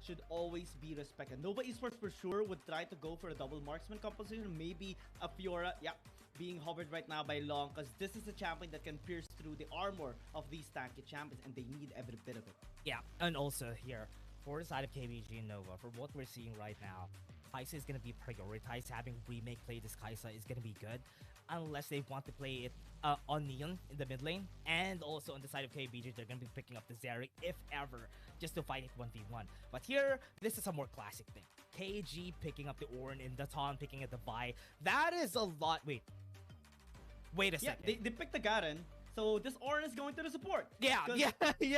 should always be respected. Nova eSports for sure would try to go for a double marksman composition, maybe a Fiora, yeah, being hovered right now by Long, because this is a champion that can pierce through the armor of these tanky champions, and they need every bit of it. Yeah, and also here, for the side of KBG and Nova, for what we're seeing right now, Kai'Sa is going to be prioritized. Having Remake play this Kai'Sa is going to be good, unless they want to play it on Neon in the mid lane. And also on the side of KBG, they're going to be picking up the Zeri, if ever, just to fight it 1v1. But here, this is a more classic thing. KG picking up the Ornn in the Ton, picking up the Vi. That is a lot. Wait a second. They picked the Garen. So this Ornn is going to the support. Yeah.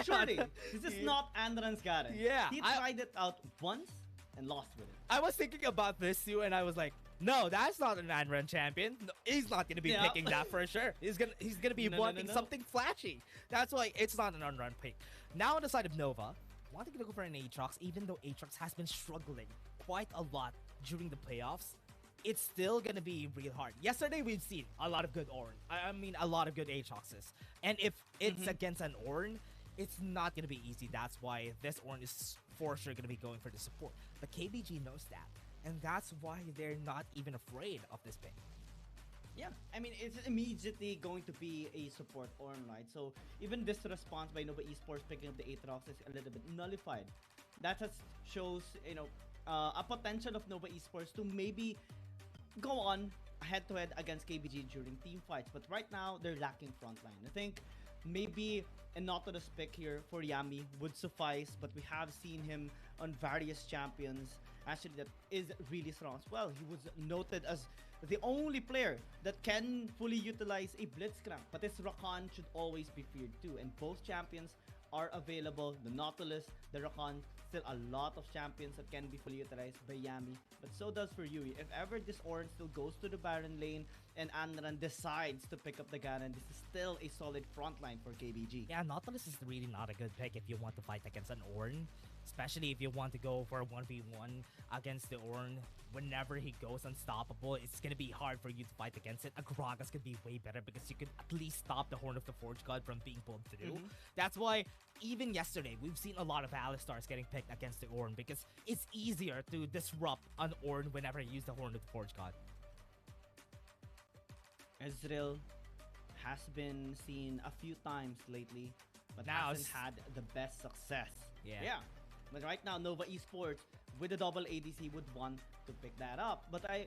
Surely, this is not Andran's Garen. Yeah. He tried it out once and lost with it. I was thinking about this too, and I was like, no, that's not an Andran champion. No, he's not gonna be picking that for sure. He's gonna be wanting something flashy. That's why it's not an Andran pick. Now on the side of Nova, wanting to go for an Aatrox, even though Aatrox has been struggling quite a lot during the playoffs, it's still gonna be real hard. Yesterday we've seen a lot of good Ornn. I mean a lot of good Aatroxes. And if it's against an Ornn, it's not gonna be easy. That's why this Ornn is for sure gonna be going for the support. But KBG knows that, and that's why they're not even afraid of this pick. Yeah, I mean, it's immediately going to be a support Ornn, right? So even this response by Nova eSports picking up the Aatrox is a little bit nullified. That just shows, you know, a potential of Nova eSports to maybe go on head-to-head against KBG during team fights. But right now, they're lacking frontline. I think maybe a Nautilus pick here for Yami would suffice, but we have seen him on various champions actually that is really strong as well. He was noted as the only player that can fully utilize a Blitzcrank, but this Rakan should always be feared too, and both champions are available. The Nautilus, the Rakan, still a lot of champions that can be fully utilized by Yami, but so does for Yui. If ever this Ornn still goes to the Baron lane and Andran decides to pick up the Garen, this is still a solid front line for KBG. Yeah, Nautilus is really not a good pick if you want to fight against an Ornn, especially if you want to go for a 1v1 against the Ornn. Whenever he goes unstoppable, it's gonna be hard for you to fight against it. A Gragas could be way better because you could at least stop the Horn of the Forge God from being pulled through. That's why even yesterday we've seen a lot of Alistars getting picked against the Ornn, because it's easier to disrupt an Ornn whenever you use the Horn of the Forge God. Ezreal has been seen a few times lately, but now hasn't had the best success. Yeah. But right now, Nova eSports with the double ADC would want to pick that up. But I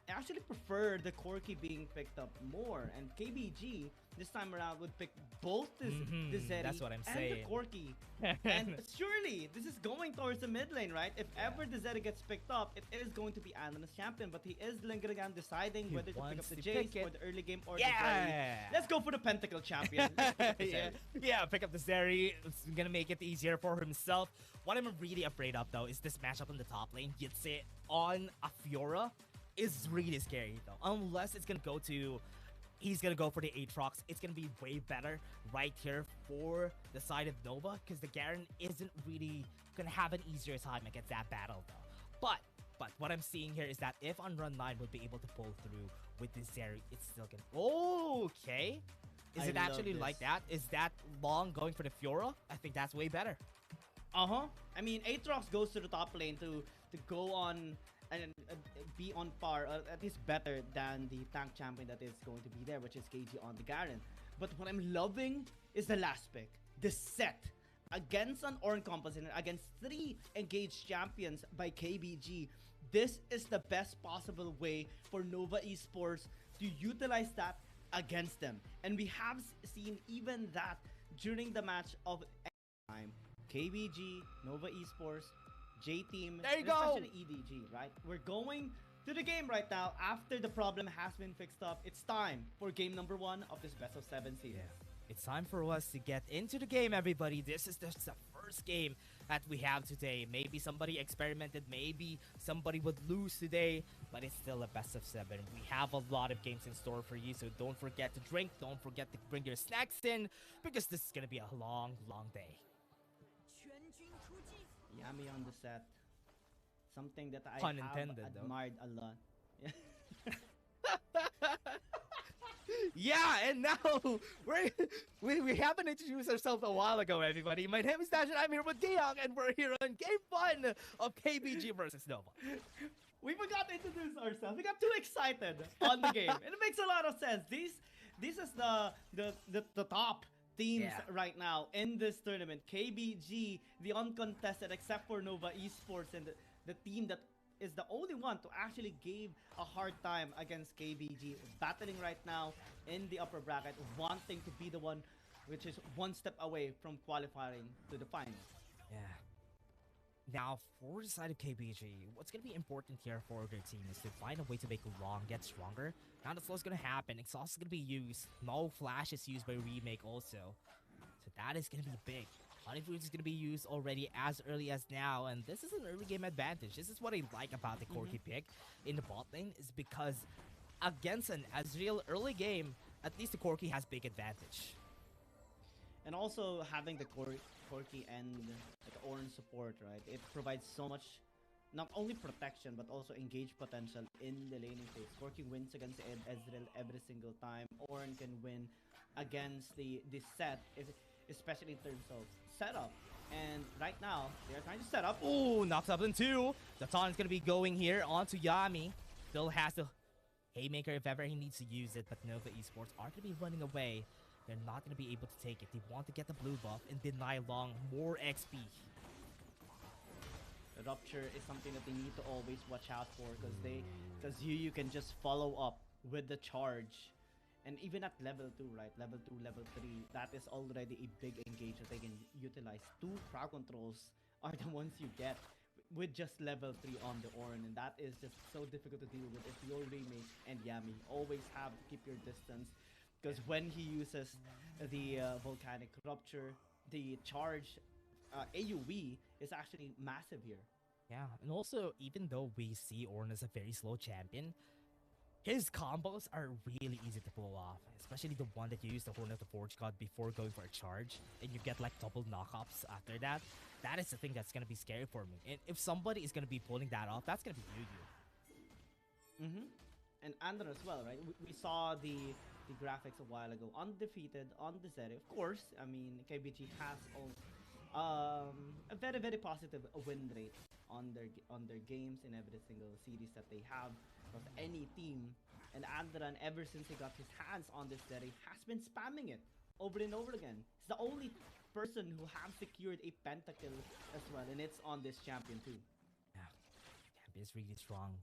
actually prefer the Corki being picked up more. And KBG this time around would pick both the Zeri That's what I'm and saying. the Corki. And surely this is going towards the mid lane, right? If ever the Zeri gets picked up, it is going to be Andran's champion. But he is lingering on deciding whether to pick up the Jace for the early game or the Zeri. Let's go for the Pentacle champion. Pick up the Zeri. It's gonna make it easier for himself. What I'm really afraid of though is this matchup in the top lane. Yitse on a Fiora is really scary though. Unless it's gonna go to, he's gonna go for the Aatrox. It's gonna be way better right here for the side of Nova, because the Garen isn't really gonna have an easier time against that battle though. But what I'm seeing here is that if on run 9 would be able to pull through with this Zeri, it's still gonna... Okay. Is it actually like that? Is that Long going for the Fiora? I think that's way better. I mean, Aatrox goes to the top lane to go on and be on par, or at least better than the tank champion that is going to be there, which is KG on the Garen. But what I'm loving is the last pick, the set against an Ornn composition, against 3 engaged champions by KBG. This is the best possible way for Nova eSports to utilize that against them, and we have seen even that during the match of time. KBG, Nova eSports, J-Team, there you go, especially EDG, right? We're going to the game right now after the problem has been fixed up. It's time for game number 1 of this best of 7 series. It's time for us to get into the game, everybody. This is the first game that we have today. Maybe somebody experimented, maybe somebody would lose today, but it's still a best of 7. We have a lot of games in store for you, so don't forget to drink, don't forget to bring your snacks in, because this is gonna be a long, long day. Yami on the set. Something that I Pun have intended, admired a lot. Yeah, and now we haven't introduced ourselves a while ago, everybody. My name is Dash, and I'm here with Gayong, and we're here on Game 1 of KBG versus Nova. We forgot to introduce ourselves. We got too excited on the game, and it makes a lot of sense. This is the top teams right now in this tournament. KBG, the uncontested, except for Nova eSports, and the team that is the only one to actually give a hard time against KBG, battling right now in the upper bracket, wanting to be the one which is one step away from qualifying to the finals. Yeah. Now, for the side of KBG, what's going to be important here for their team is to find a way to make Long get stronger. Now that's what's going to happen. Exhaust is going to be used. No Flash is used by Remake also. So that is going to be big. Honeyfood is going to be used already as early as now, and this is an early game advantage. This is what I like about the Corki pick in the bot lane, is because against an Azrael early game, at least the Corki has big advantage. And also having the Corki and the Orange support, right? It provides so much, not only protection, but also engage potential in the laning phase. Corki wins against Ezreal every single time. Orange can win against the set, especially in terms of setup. And right now, they are trying to set up. Ooh, knocks up in 2. The taunt is going to be going here onto Yami. Still has the Haymaker if ever he needs to use it, but Nova eSports are going to be running away. They're not going to be able to take it. They want to get the blue buff and deny Long more XP. The Rupture is something that they need to always watch out for, because you can just follow up with the charge. And even at level 2, right? Level 2, level 3, that is already a big engage that they can utilize. 2 crowd controls are the ones you get with just level 3 on the Ornn, and that is just so difficult to deal with if you're Remake and Yami. Always have to keep your distance, because when he uses the Volcanic Rupture, the charge AoE is actually massive here. Yeah, and also, even though we see Ornn as a very slow champion, his combos are really easy to pull off, especially the one that you use the Horn of the Forge God before going for a charge, and you get like double knockups after that. That is the thing that's going to be scary for me. And if somebody is going to be pulling that off, that's going to be Yu-Gi. And Andron as well, right? We saw the graphics a while ago. Undefeated on the Zeri. Of course, I mean, KBG has a very, very positive win rate on their games in every single series that they have. Because any team, and Andron, ever since he got his hands on this Zeri, has been spamming it over and over again. He's the only person who has secured a pentakill as well, and it's on this champion too. Yeah, champion is really strong.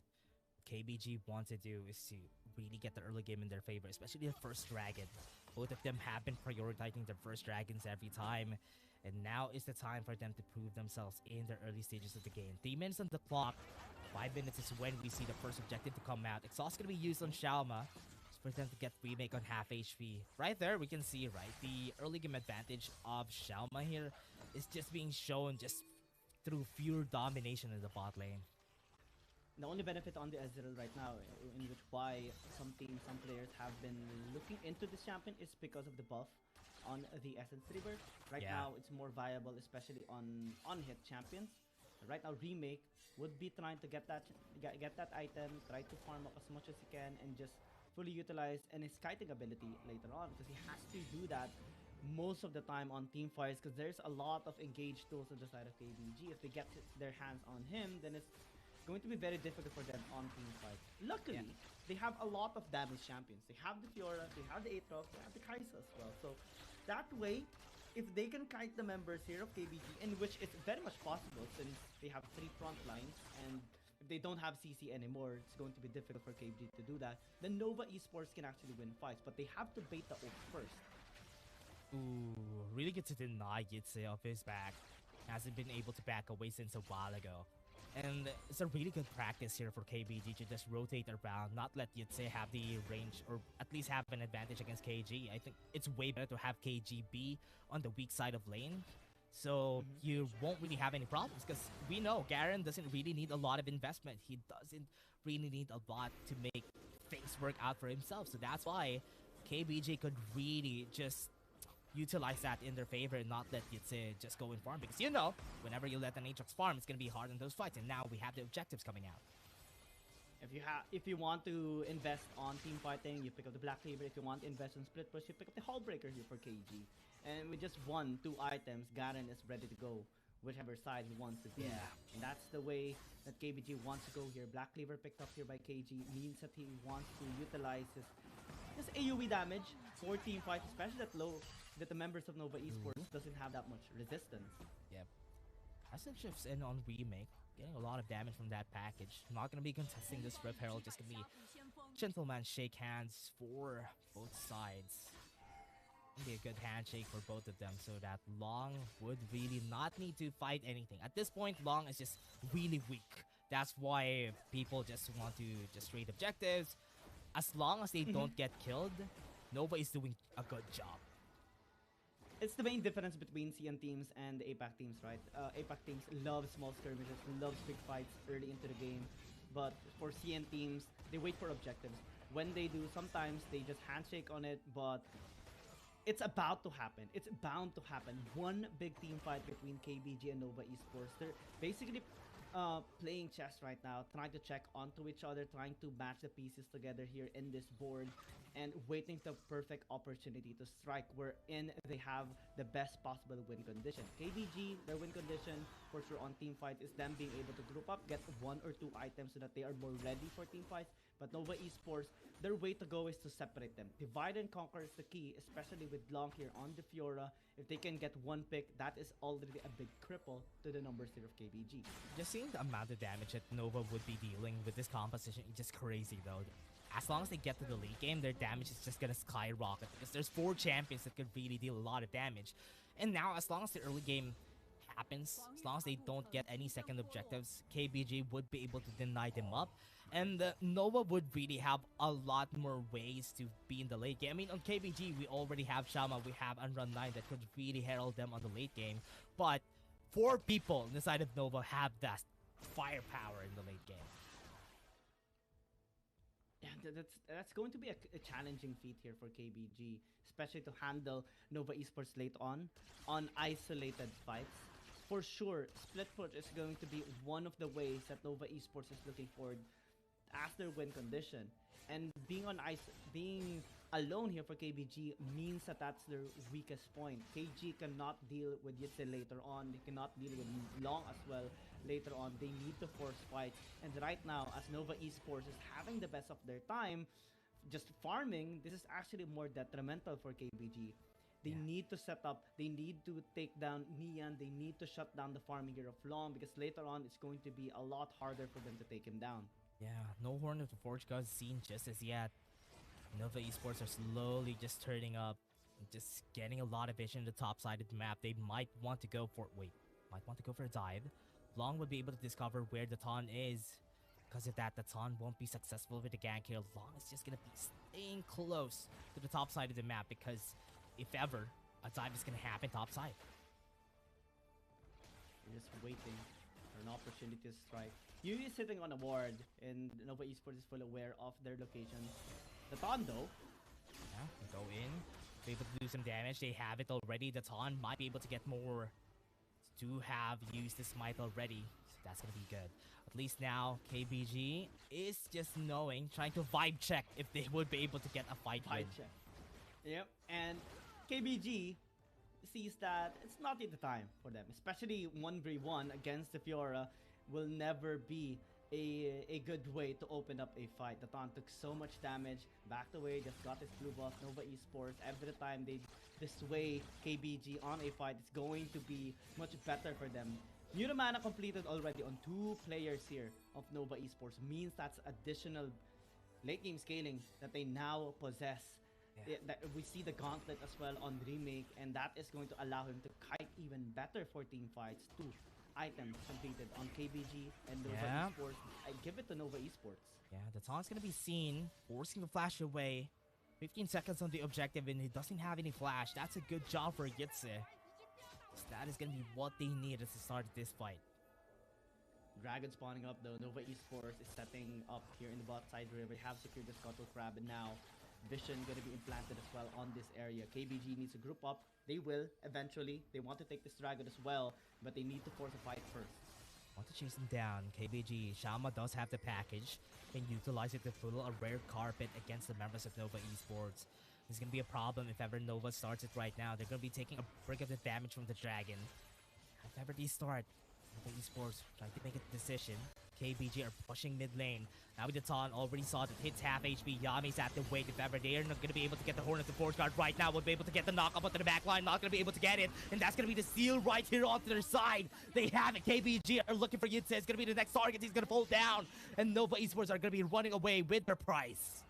KBG wants to do is to really get the early game in their favor, especially the first dragon. Both of them have been prioritizing their first dragons every time, and now is the time for them to prove themselves in the early stages of the game. 3 minutes on the clock. 5 minutes is when we see the first objective to come out. Exhaust going to be used on Shalma for them to get Remake on half HP. Right there, we can see, right, the early game advantage of Shalma here is just being shown just through pure domination in the bot lane. The only benefit on the Ezreal right now, in which why some teams, some players have been looking into this champion, is because of the buff on the Essence Reaver. Right now, it's more viable, especially on hit champions. Right now, Remake would be trying to get that item, try to farm up as much as he can, and just fully utilize his kiting ability later on, because he has to do that most of the time on team fights, because there's a lot of engaged tools on the side of KBG. If they get their hands on him, then it's going to be very difficult for them on team fights. Luckily, they have a lot of damage champions. They have the Fiora, they have the Aatrox, they have the Kai'Sa as well. So that way, if they can kite the members here of KBG, in which it's very much possible since they have 3 front lines, and if they don't have CC anymore, it's going to be difficult for KBG to do that, then Nova eSports can actually win fights, but they have to bait the ult first. Ooh, really good to deny Yitze off his back. Hasn't been able to back away since a while ago. And it's a really good practice here for KBG to just rotate around, not let Yitze have the range, or at least have an advantage against KG. I think it's way better to have KG be on the weak side of lane, so you won't really have any problems, because we know Garen doesn't really need a lot of investment. He doesn't really need a lot to make things work out for himself, so that's why KBG could really just utilize that in their favor and not let Yitze just go and farm, because you know, whenever you let an Aatrox farm, it's going to be hard in those fights, and now we have the objectives coming out. If you want to invest on team fighting, you pick up the Black Cleaver. If you want to invest in split push, you pick up the Hull Breaker here for KG. And with just 1-2 items, Garen is ready to go whichever side he wants to be. Yeah. And that's the way that KBG wants to go here. Black Cleaver picked up here by KG means that he wants to utilize his AoE damage for team fight, especially that the members of Nova Esports doesn't have that much resistance. Yep. As it shifts in on Remake, getting a lot of damage from that package. Not going to be contesting this Rip Herald, just going to be gentleman shake hands for both sides. Be a good handshake for both of them so that Long would really not need to fight anything. At this point, Long is just really weak. That's why people just want to just trade objectives. As long as they don't get killed, Nova is doing a good job. It's the main difference between CN teams and the APAC teams, right? APAC teams love small skirmishes, love big fights early into the game. But for CN teams, they wait for objectives. When they do, sometimes they just handshake on it, but it's about to happen. It's bound to happen. One big team fight between KBG and Nova Esports. They're basically playing chess right now, trying to check onto each other, trying to match the pieces together here in this board, and waiting for the perfect opportunity to strike wherein they have the best possible win condition. KBG, their win condition for sure on team fight is them being able to group up, get 1 or 2 items so that they are more ready for team fights. But Nova Esports, their way to go is to separate them. Divide and conquer is the key, especially with Long here on the Fiora. If they can get 1 pick, that is already a big cripple to the numbers here of KBG. Just seeing the amount of damage that Nova would be dealing with this composition is just crazy though. As long as they get to the late game, their damage is just gonna skyrocket because there's 4 champions that could really deal a lot of damage. And now, as long as the early game happens, as long as they don't get any second objectives, KBG would be able to deny them up. And Nova would really have a lot more ways to be in the late game. I mean, on KBG, we already have Shama, we have Unrun 9 that could really herald them on the late game. But 4 people on the side of Nova have that firepower in the late game. Yeah, that's going to be a challenging feat here for KBG, especially to handle Nova Esports late on isolated fights. For sure, split push is going to be one of the ways that Nova Esports is looking forward as their win condition. And being alone here for KBG means that that's their weakest point. KG cannot deal with Yitze later on. They cannot deal with Long as well later on. They need to force fights. And right now, as Nova Esports is having the best of their time, just farming, this is actually more detrimental for KBG. They need to set up, they need to take down Nian, they need to shut down the farming here of Long, because later on it's going to be a lot harder for them to take him down. Yeah, no Horn of the Forge God seen just as yet. Nova Esports are slowly just turning up, just getting a lot of vision in the top side of the map. They might want to go for a dive. Long would be able to discover where the Ton is. Because of that, the Ton won't be successful with the gank here. Long is just going to be staying close to the top side of the map, because if ever, a dive is going to happen top side. You're just waiting for an opportunity to strike. Yu is sitting on a ward, and Nova Esports is fully aware of their location. The Ton, though. Yeah, go in, be able to do some damage. They have it already. The Ton might be able to get more. To have used the smite already, so that's going to be good. At least now, KBG is just trying to vibe check if they would be able to get a fight win. Check. Yep, and KBG sees that it's not yet the time for them, especially 1v1 against the Fiora will never be a good way to open up a fight. The Ton took so much damage, backed away, just got his blue buff. Nova Esports, every time they dissuade KBG on a fight, it's going to be much better for them. Muramana completed already on 2 players here of Nova Esports, means that's additional late game scaling that they now possess. Yeah. We see the gauntlet as well on Remake, and that is going to allow him to kite even better for team fights. 2 items completed on KBG and Nova Esports. I give it to Nova Esports. Yeah, the Ton's gonna be seen, forcing the flash away. 15 seconds on the objective, and he doesn't have any flash. That's a good job for Yitze. So that is gonna be what they need at the start of this fight. Dragon spawning up though. Nova Esports is setting up here in the bot side river. They have secured the Scuttle Crab, and now Vision gonna be implanted as well on this area. KBG needs to group up. They will eventually. They want to take this dragon as well, but they need to force a fight first. Want to chase him down. KBG. Shama does have the package. Can utilize it to pull a rare carpet against the members of Nova Esports. This is going to be a problem if ever Nova starts it right now. They're going to be taking a brick of the damage from the Dragon. If ever they start, Nova Esports trying to make a decision. KBG are pushing mid lane. Now with the taunt, already saw that hits half HP. Yami's at the wake. If ever they are not going to be able to get the Horn of the Force Guard right now, would be able to get the knock up onto the back line. Not going to be able to get it. And that's going to be the steal right here onto their side. They have it. KBG are looking for Yitze. It's going to be the next target. He's going to fall down. And Nova Esports are going to be running away with their prize.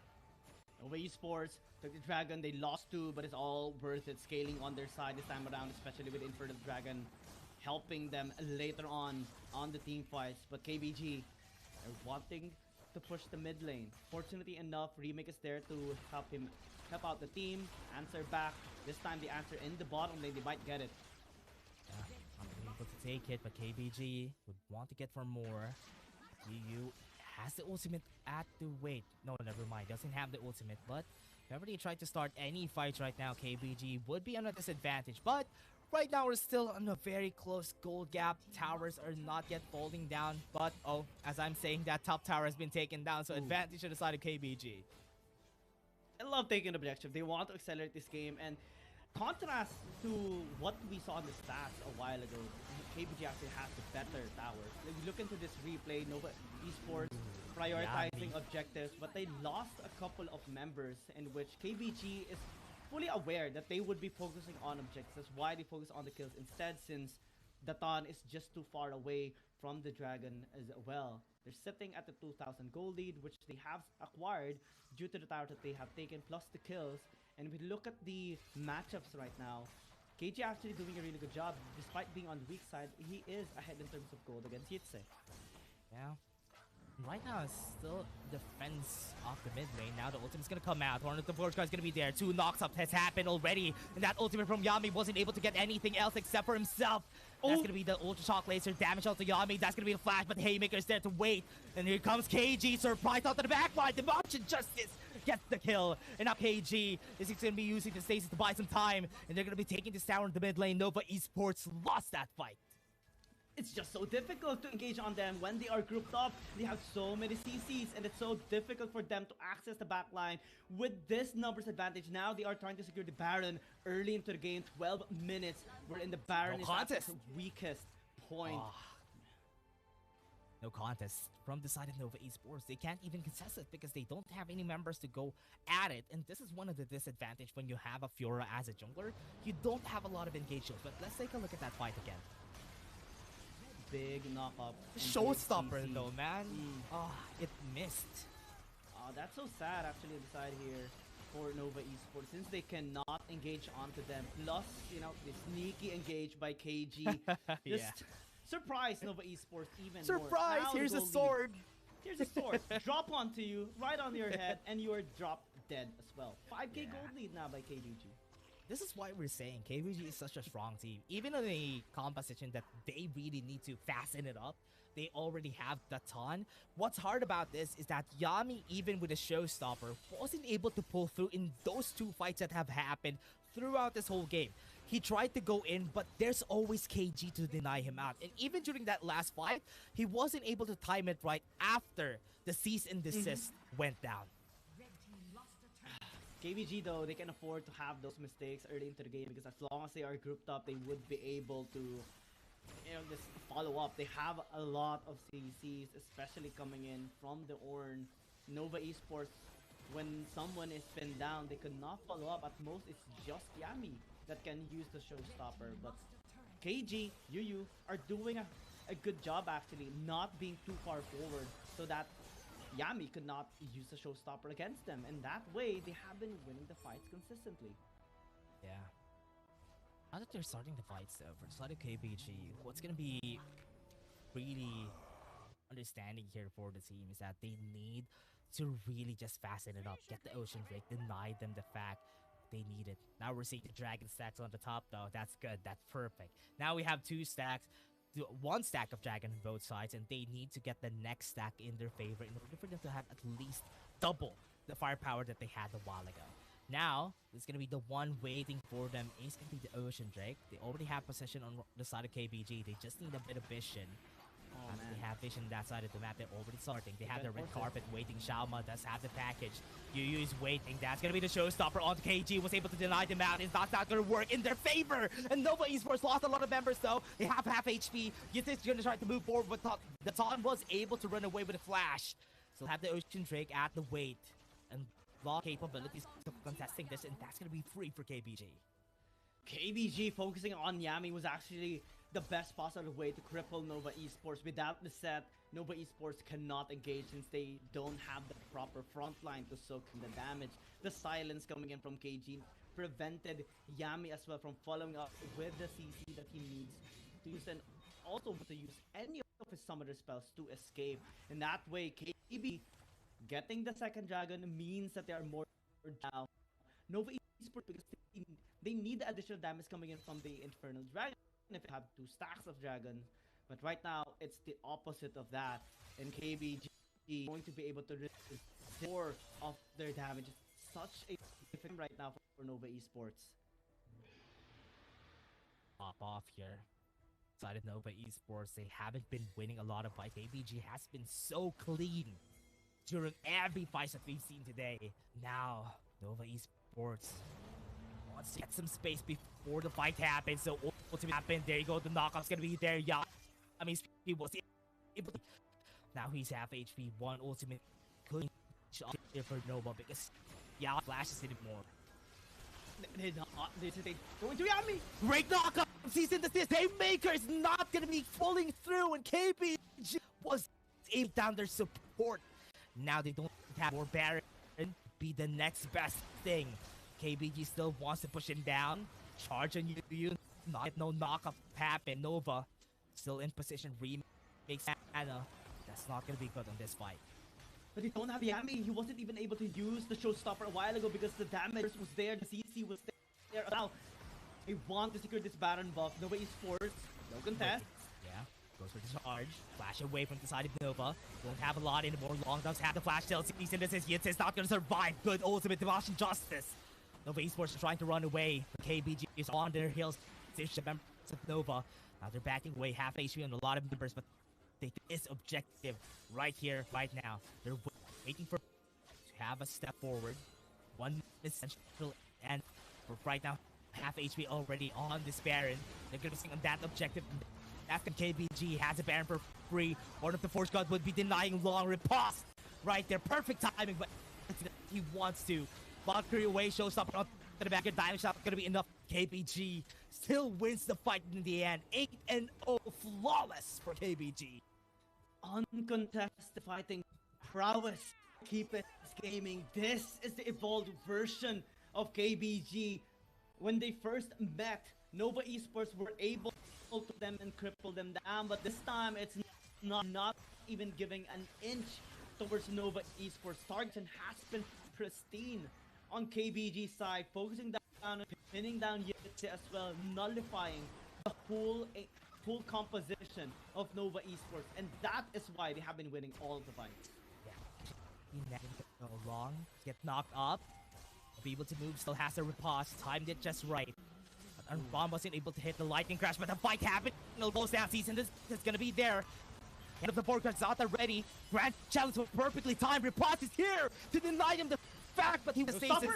Nova Esports took the Dragon. They lost 2, but it's all worth it. Scaling on their side this time around, especially with Infernal Dragon helping them later on the team fights. But KBG are wanting to push the mid lane. Fortunately enough, Remake is there to help out the team. Answer back. This time the answer in the bottom lane. They might get it. Not able to take it, but KBG would want to get for more. EU has the ultimate at the wait. No, never mind. Doesn't have the ultimate, but if ever they try to start any fights right now, KBG would be on a disadvantage. But right now, we're still on a very close gold gap. Towers are not yet falling down. But, oh, as I'm saying, that top tower has been taken down. So advantage to the side of KBG. I love taking the objective. They want to accelerate this game. And contrast to what we saw in the stats a while ago, KBG actually has the better towers. If you look into this replay, Nova Esports prioritizing objectives, but they lost a couple of members in which KBG is fully aware that they would be focusing on objectives. That's why they focus on the kills instead, since Datan is just too far away from the Dragon as well. They're sitting at the 2,000 gold lead, which they have acquired due to the tower that they have taken, plus the kills. And if we look at the matchups right now, KG actually doing a really good job. Despite being on the weak side, he is ahead in terms of gold against Yitze. Yeah. Right now, it's still defense off the mid lane. Now the ultimate's gonna come out. Horn of the Forge Guard's gonna be there. 2 knocks up has happened already. And that ultimate from Yami wasn't able to get anything else except for himself. That's gonna be the Ultra Shock Laser damage onto Yami. That's gonna be a flash, but Haymaker's there to wait. And here comes KG, surprise onto the backline. The Martian Justice gets the kill. And now KG is gonna be using the stasis to buy some time. And they're gonna be taking this tower in the mid lane. Nova Esports lost that fight. It's just so difficult to engage on them when they are grouped up. They have so many CCs, and it's so difficult for them to access the backline. With this numbers advantage, now they are trying to secure the Baron early into the game. 12 minutes. We're in the Baron is at its weakest point. No contest from the side of Nova Esports. They can't even contest it because they don't have any members to go at it. And this is one of the disadvantages when you have a Fiora as a jungler. You don't have a lot of engagements. But let's take a look at that fight again. Big knock up. Showstopper though, man. It missed. That's so sad actually on the side here for Nova Esports, since they cannot engage onto them. Plus, you know, the sneaky engage by KG. Just surprise Nova Esports even more. Surprise! Here's a sword. Here's a sword. Drop onto you, right on your head, and you are dropped dead as well. 5k gold lead now by KBG. This is why we're saying KBG is such a strong team. Even in a composition that they really need to fasten it up, they already have the ton. What's hard about this is that Yami, even with a showstopper, wasn't able to pull through in those 2 fights that have happened throughout this whole game. He tried to go in, but there's always KG to deny him out. And even during that last fight, he wasn't able to time it right after the cease and desist went down. KBG though, they can afford to have those mistakes early into the game, because as long as they are grouped up, they would be able to, you know, just follow up. They have a lot of CCs, especially coming in from the Ornn. Nova Esports, when someone is pinned down, they could not follow up. At most, it's just Yami that can use the showstopper. But KG, Yu are doing a good job actually, not being too far forward, so that Yami could not use the showstopper against them. And that way, they have been winning the fights consistently. Yeah. Now that they're starting the fights though, for the side of KBG, what's going to be really understanding here for the team is that they need to really just fasten it up. Get the Ocean Drake, deny them the fact they need it. Now we're seeing the Dragon stacks on the top though. That's good. That's perfect. Now we have 2 stacks. 1 stack of Dragon on both sides, and they need to get the next stack in their favor in order for them to have at least double the firepower that they had a while ago. Now, it's going to be the one waiting for them is going to be the Ocean Drake. They already have possession on the side of KBG. They just need a bit of vision. They have vision that side of the map. They're already starting. They have the red carpet waiting. Xiaoma does have the package. Yu is waiting. That's going to be the showstopper on KG. Was able to deny the mountains. That's not going to work in their favor. And Nova eSports lost a lot of members, though. They have half HP. Yus is going to try to move forward, but the Ton was able to run away with a flash. So have the Ocean Drake at the wait. And law capabilities of contesting this, and that's going to be free for KBG. KBG focusing on Yami was actually the best possible way to cripple Nova eSports. Without the set, Nova eSports cannot engage since they don't have the proper front line to soak in the damage. The silence coming in from KG prevented Yami as well from following up with the CC that he needs to use, and also to use any of his summoner spells to escape. In that way, KB getting the second dragon means that they are more down. Nova eSports, because they need the additional damage coming in from the Infernal Dragon if they have 2 stacks of dragons. But right now, it's the opposite of that. And KBG going to be able to resist more of their damage. It's such a different right now for Nova eSports. Pop off here. Side of Nova eSports, they haven't been winning a lot of fights. KBG has been so clean during every fight that we've seen today. Now, Nova eSports wants to get some space before the fight happens. So ultimately happen. There you go. The knockout's gonna be there. Yeah, I mean, he was able to. Now he's half HP. One ultimate clean shot here for Nova because yeah, flashes hit him more. They're going to Yami. Great knockout. Season this Haymaker is not gonna be pulling through, and KBG was able down their support. Now they don't have more Baron. Be the next best thing. KBG still wants to push him down. Charge on you. No knockup happen. Nova still in position. Remakes Anna. That's not gonna be good on this fight. But they don't have Yami. He wasn't even able to use the showstopper a while ago because the damage was there. The CC was there. Now they want to secure this Baron buff. Nova eSports. No contest. Yeah. Goes for the charge. Flash away from the side of Nova. Don't have a lot anymore. Long does have the flash still. Season this is Yitz is not gonna survive. Good ultimate Dimash Justice. Nova eSports is trying to run away. KBG is on their heels. It's the members of Nova. Now they're backing away. Half HP on a lot of members, but they do this objective right here, right now. They're waiting for to have a step forward. One essential, and for right now, half HP already on this Baron. They're gonna be seeing on that objective. After KBG has a Baron for free, Order of the Force God would be denying long riposte right there. Perfect timing, but he wants to. Valkyrie away, showstopper up to the back. Diamond shot gonna be enough. KBG still wins the fight in the end. 8-0 flawless for KBG. Uncontested fighting prowess. Keep it gaming. This is the evolved version of KBG. When they first met, Nova eSports were able to them and cripple them down, but this time it's not even giving an inch towards Nova eSports. Targeting has been pristine on KBG side, focusing down and pinning down Yitze as well, nullifying the whole composition of Nova eSports, and that is why they have been winning all the fights. Yeah, go long, get knocked up, be able to move, still has a riposte, timed it just right. But Bomb wasn't able to hit the lightning crash, but the fight happened. It'll go down. Season this is gonna be there. End of the board cards out already. Grand challenge was perfectly timed. Riposte is here to deny him the fact, but he was stasis.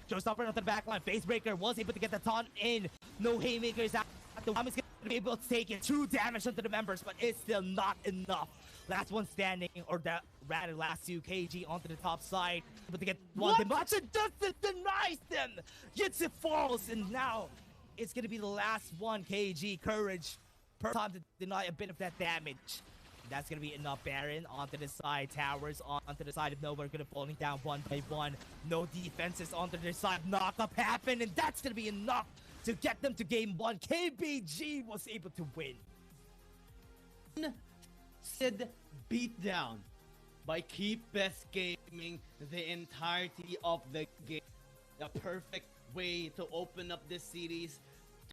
Showstopper on the back line. Facebreaker was able to get the taunt in. No haymakers out. The Bomb is gonna be able to take it. 2 damage onto the members, but it's still not enough. Last one standing, or that rather last 2. KG onto the top side, but to get one. Dimash Justice denies them. Yitze falls, and now it's gonna be the last one. KG courage per time to deny a bit of that damage. That's gonna be enough. Baron onto the side, towers onto the side of Nova, gonna falling down one by one. No defenses onto their side. Knock up happen, and that's gonna be enough to get them to game 1. KBG was able to win. Sid beat down by Keep Best Gaming the entirety of the game. The perfect way to open up this series